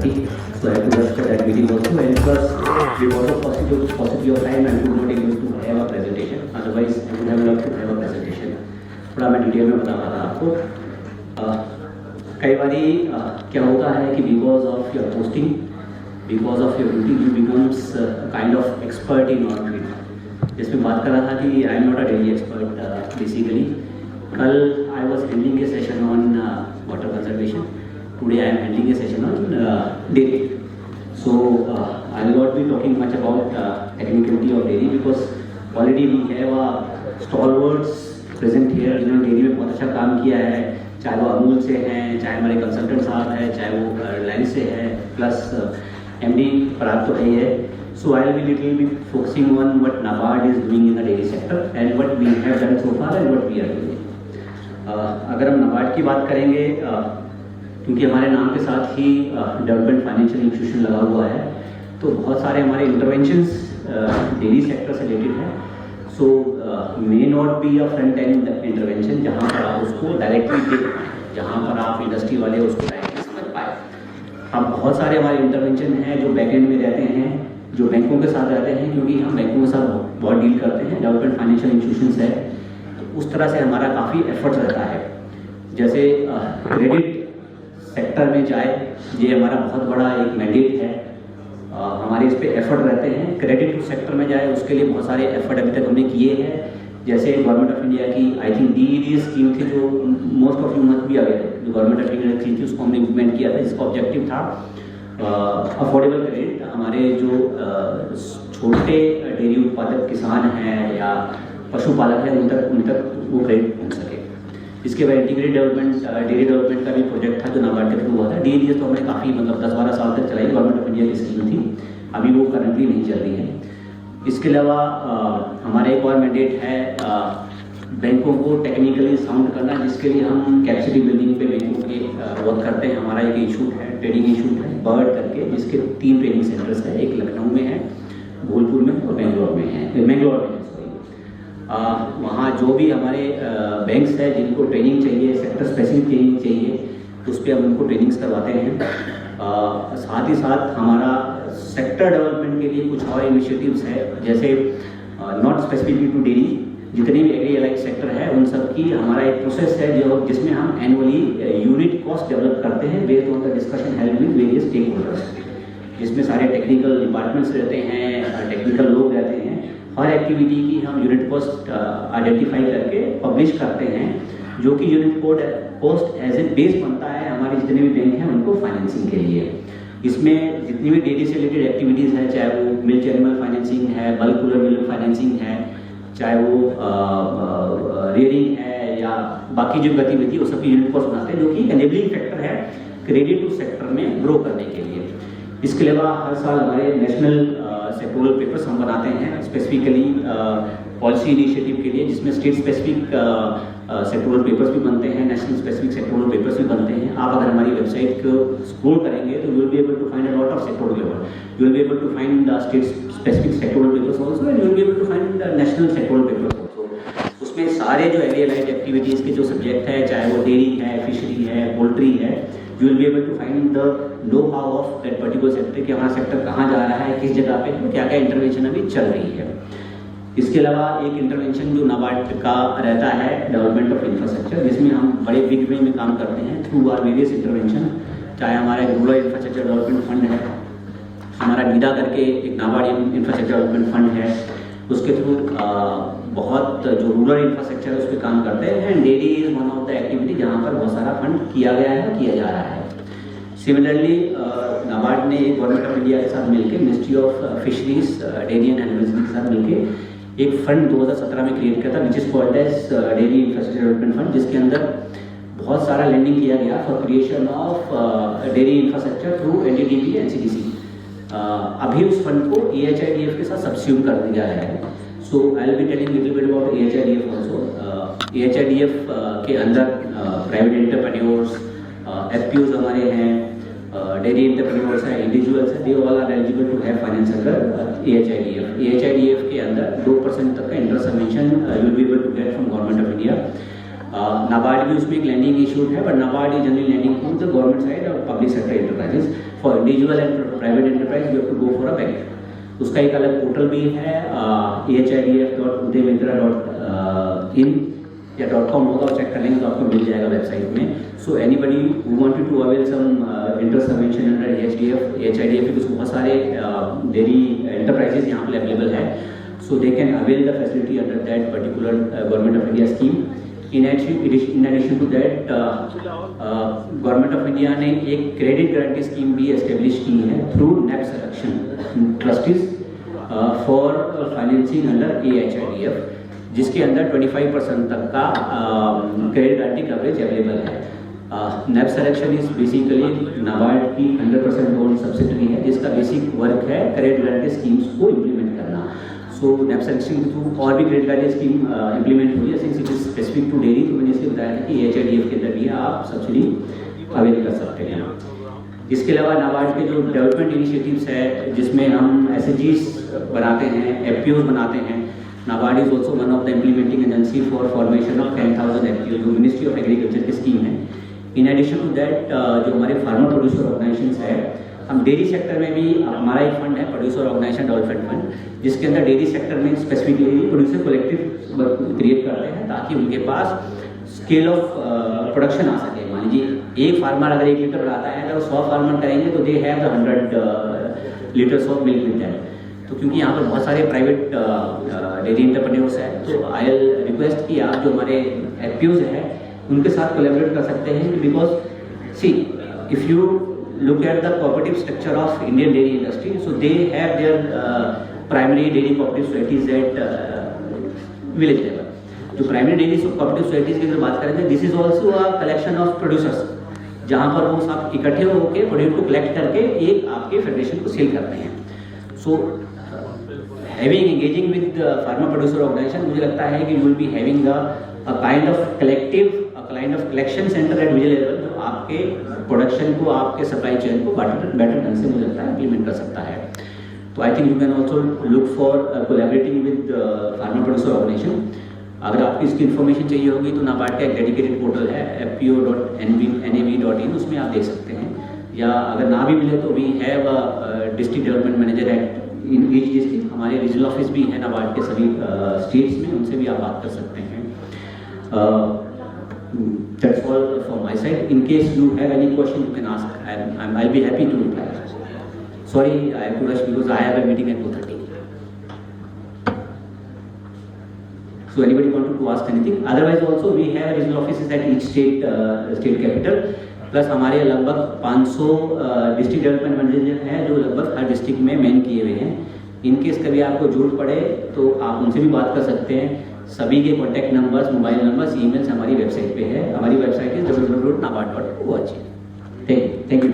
8:30, so I had to rush for that meeting also, and plus because of paucity of time I could not able to have a presentation, otherwise I would have loved to have a presentation. थोड़ा मैं detail में बता रहा था आपको। कई बारी क्या होता है कि because of your posting, because of your duty you becomes kind of expert in your field. जिसमें बात कर रहा था कि I am not a daily expert basically. कल I was handling a session on water conservation, today I am handling a session on dairy. So I will not be talking much about technicality of dairy because already we have a stalwarts present here जिन्होंने dairy में बहुत अच्छा काम किया है, चाहे वो अमूल से हैं, चाहे हमारे कंसल्टेंट साहब हैं, चाहे वो रिलायंस से हैं, प्लस एमडी पराग तो है। So I will be little bit focusing on what NABARD is doing in the dairy sector and what we have done so far and what we are doing. अगर हम नाबार्ड की बात करेंगे, क्योंकि हमारे नाम के साथ ही डेवलपमेंट फाइनेंशियल इंस्टीट्यूशन लगा हुआ है, तो बहुत सारे हमारे इंटरवेंशंस डेयरी सेक्टर से रिलेटेड है। So may not be a front end intervention जहाँ पर आप उसको डायरेक्टली देख पाएँ, जहाँ पर आप इंडस्ट्री वाले उसको डायरेक्टली समझ पाए। अब बहुत सारे हमारे इंटरवेंशन हैं जो बैक एंड में रहते हैं, जो बैंकों के साथ रहते हैं, क्योंकि हम बैंकों के साथ बहुत डील करते हैं, डेवलपमेंट फाइनेंशियल इंस्टीट्यूशंस है, तो उस तरह से हमारा काफ़ी एफर्ट्स रहता है। जैसे क्रेडिट सेक्टर में जाए, ये हमारा बहुत बड़ा एक मैंडेट है, हमारे इस पे एफर्ट रहते हैं। क्रेडिट सेक्टर में जाए, उसके लिए बहुत सारे एफर्ट अभी तक हमने किए हैं। जैसे गवर्नमेंट ऑफ इंडिया की आई थिंक DED स्कीम थी, जो मोस्ट ऑफ यू मस्ट भी अवेयर है, जो गवर्नमेंट ऑफ इंडिया की थी, उसको हमने इम्प्लीमेंट किया था, जिसका ऑब्जेक्टिव था अफोर्डेबल क्रेडिट। हमारे जो छोटे डेयरी उत्पादक किसान हैं या पशुपालक हैं, उन तक वो क्रेडिट पहुँच सके। इसके बाद इंटीग्रेटेड डेवलपमेंट डेयरी डेवलपमेंट का भी प्रोजेक्ट था जो नाबार्ड के थ्रू हुआ था। DED तो हमने काफ़ी 10-12 साल तक चलाई, गवर्नमेंट ऑफ इंडिया की स्कीम थी, अभी वो करंटली नहीं चल रही है। इसके अलावा हमारा एक और मैंडेट है बैंकों को टेक्निकली साउंड करना, जिसके लिए हम कैपेसिटी बिल्डिंग पे बैंकों के वर्क करते हैं। हमारा एक इंस्टीट्यूट है, ट्रेनिंग इंस्टीट्यूट है बर्ड करके, जिसके 3 ट्रेनिंग सेंटर्स है, एक लखनऊ में है, भोलपुर में और बेंगलोर में है। वहाँ जो भी हमारे बैंक्स हैं जिनको ट्रेनिंग चाहिए, सेक्टर स्पेसिफिक ट्रेनिंग चाहिए, उस पर हम उनको ट्रेनिंग्स करवाते हैं। साथ ही साथ हमारा सेक्टर डेवलपमेंट के लिए कुछ और इनिशिएटिव्स है, जैसे नॉट स्पेसिफिकली टू डेयरी, जितने भी एग्री अलाइड सेक्टर है उन सब की हमारा एक प्रोसेस है जो जिसमें हम एनुअली यूनिट कॉस्ट डेवलप करते हैं based on the discussion held with various stake holders, जिसमें सारे टेक्निकल डिपार्टमेंट्स रहते हैं, टेक्निकल लोग रहते हैं। हर एक्टिविटी की हम यूनिट कॉस्ट आइडेंटिफाई करके पब्लिश करते हैं, जो कि unit cost as a base बनता है हमारे जितने भी बैंक हैं उनको फाइनेंसिंग के लिए। इसमें जितनी भी डेयरी से रिलेटेड एक्टिविटीज़ हैं, चाहे वो मिल्क एनिमल फाइनेंसिंग है, बल्क कूलर मिल्क फाइनेंसिंग है, चाहे वो रियरिंग है या बाकी जो गतिविधि वो सबकी यूनिट कॉस्ट बनाते हैं, जो कि एनेबलिंग फैक्टर है क्रेडिट सेक्टर में ग्रो करने के लिए। इसके अलावा हर साल हमारे नेशनल सेक्टोरल पेपर्स हम बनाते हैं स्पेसिफिकली पॉलिसी इनिशिएटिव के लिए, जिसमें स्टेट स्पेसिफिक सेक्टोरल पेपर्स भी बनते हैं, नेशनल स्पेसिफिक सेक्टोरल पेपर्स भी बनते हैं। आप अगर हमारी वेबसाइट को स्क्रॉल करेंगे तो you will be able to find a lot of sectoral paper, you will be able to find the state specific sectoral papers also and you will be able to find the national sectoral papers also. उसमें सारे जो agree allied activities के जो subject है, चाहे वो dairy है, fishery है, पोल्ट्री है, you will be able to find the know-how of that particular sector कि हमारा सेक्टर कहाँ जा रहा है, किस जगह पे क्या क्या इंटरवेंशन अभी चल रही है। इसके अलावा एक इंटरवेंशन जो नाबार्ड का रहता है डेवलपमेंट ऑफ इंफ्रास्ट्रक्चर, जिसमें हम बड़े बिग वे में काम करते हैं थ्रू आर वेरियस इंटरवेंशन। चाहे हमारा एक रूरल इंफ्रास्ट्रक्चर डेवलपमेंट फंड है, हमारा डीडा करके एक नाबार्ड इंफ्रास्ट्रक्चर डेवलपमेंट फंड है, उसके थ्रू बहुत जो रूरल इंफ्रास्ट्रक्चर है उस पर काम करते हैं। Dairy is one of the activity जहाँ पर बहुत सारा फंड किया गया है, किया जा रहा है। सिमिलरली नाबार्ड ने गवर्नमेंट ऑफ इंडिया के साथ मिलकर, ministry of fisheries, dairy and animals के साथ मिलकर एक फंड 2017 में क्रिएट किया था, which is called as dairy infrastructure development fund, जिसके अंदर बहुत सारा लैंडिंग किया गया for creation of dairy infrastructure through NDDP NCDC। अभी उस फंड को AHIDF के साथ सब्स्यूम कर दिया है। So I will be telling little bit about AHIDF also. AHIDF के अंदर प्राइवेट एंटरप्रेन्योर्स, FPOs हमारे हैं, डेयरी एंटरप्रेन्योर्स हैं, इंडिविजुअल्स हैं, they all are eligible to have finance under AHIDF। AHIDF के अंदर 2% तक का interest subvention you will be able to get from government of India. NABARD भी उसमें एक लैंडिंग इशूड है, but NABARD is generally lending to the government side और public sector enterprises. For individual and private enterprise you have to go for a bank. उसका एक अलग portal भी है, ehidf.udaymitra.in या .com होगा, और चेक कर लेंगे तो आपको मिल जाएगा वेबसाइट में। So anybody who wanted to avail some interest subvention under ehidf because बहुत सारे डेयरी एंटरप्राइजेज यहाँ पर अवेलेबल है, so they can avail the facility under that particular Government of India scheme. In addition to that, Government of India ने एक credit guarantee scheme भी establish की है through NAB selection trustees for financing under ehidf, जिसके अंदर 25% तक का credit guarantee coverage available है। NAB selection is basically NABARD की 100% ओन सब्सिडरी है, जिसका बेसिक वर्क है क्रेडिट गारंटी स्कीम्स को इम्प्लीमेंट करना। सो NAB सलेक्शन के थ्रू और भी क्रेडिट गारंटी स्कीम इम्प्लीमेंट हुई है, since it is specific to dairy, तो मैंने इसे बताया था कि ehidf के अंदर भी आप सब्सिडी अवेल कर सकते हैं। इसके अलावा नाबार्ड के जो डेवलपमेंट इनिशिएटिव्स है, जिसमें हम SHGs बनाते हैं, FPOs बनाते हैं, NABARD is also one of the implementing agency for formation of 10,000 FPOs, जो मिनिस्ट्री ऑफ एग्रीकल्चर की स्कीम है। इन एडिशन टू दैट, जो हमारे फार्मर प्रोड्यूसर ऑर्गेनाइजेशंस है, हम डेयरी सेक्टर में भी हमारा एक फंड है प्रोड्यूसर ऑर्गेनाइजेशन डेवलपमेंट फंड, जिसके अंदर डेयरी सेक्टर में स्पेसिफिकली प्रोड्यूसर कलेक्टिव क्रिएट करते हैं ताकि उनके पास स्केल ऑफ प्रोडक्शन आ सके। मान लीजिए एक फार्मर अगर 1 लीटर बढ़ाता है, अगर 100 फार्मर करेंगे तो they have the 100 litres of milk with that. तो क्योंकि यहाँ पर बहुत सारे प्राइवेट डेयरी एंटरप्रेन्योर्स हैं, तो आई विल रिक्वेस्ट कि आप जो हमारे FPOs हैं उनके साथ कोलैबोरेट कर सकते हैं, because see if you look at the cooperative structure of Indian dairy industry, so they have their primary dairy cooperative societies at village level. जो प्राइमरी डेयरी कोऑपरेटिव सोसाइटीज की अगर बात करेंगे, this is also a collection of producers, जहाँ पर वो सब इकट्ठे होकर प्रोड्यूस को कलेक्ट करके एक आपके फेडरेशन को सेल करते हैं। So having engaging with farmer producer organization, मुझे लगता है कि you will be having a kind of collection centre at village level, जो आपके प्रोडक्शन को, आपके सप्लाई चेन को बेटर ढंग से मुझे लगता है इम्प्लीमेंट कर सकता है। तो I think you can also look for collaborating with farmer producer organization. अगर आपको इसकी इन्फॉर्मेशन चाहिए होगी तो नाबार्ड का एक डेडिकेटेड पोर्टल है fpo.nav.in, उसमें आप देख सकते हैं, या अगर ना भी मिले तो we have district development manager at in each district, हमारे रीजनल ऑफिस भी है नाबार्ड के सभी स्टेट्स में, उनसे भी आप बात कर सकते हैं। That's all from my side. In case you have any question, you can ask. I'll be happy to reply. Sorry, I have to rush because I have a meeting at 2:30. So anybody wanted to ask anything? Otherwise, also we have regional offices at each state capital. Plus हमारे लगभग 500 district development manager हैं, जो लगभग हर district में main किए हुए हैं। In case कभी आपको जरूरत पड़े तो आप उनसे भी बात कर सकते हैं। सभी के contact numbers, mobile numbers, emails हमारी वेबसाइट पे है। हमारी वेबसाइट है www.nabard.org। Thank you.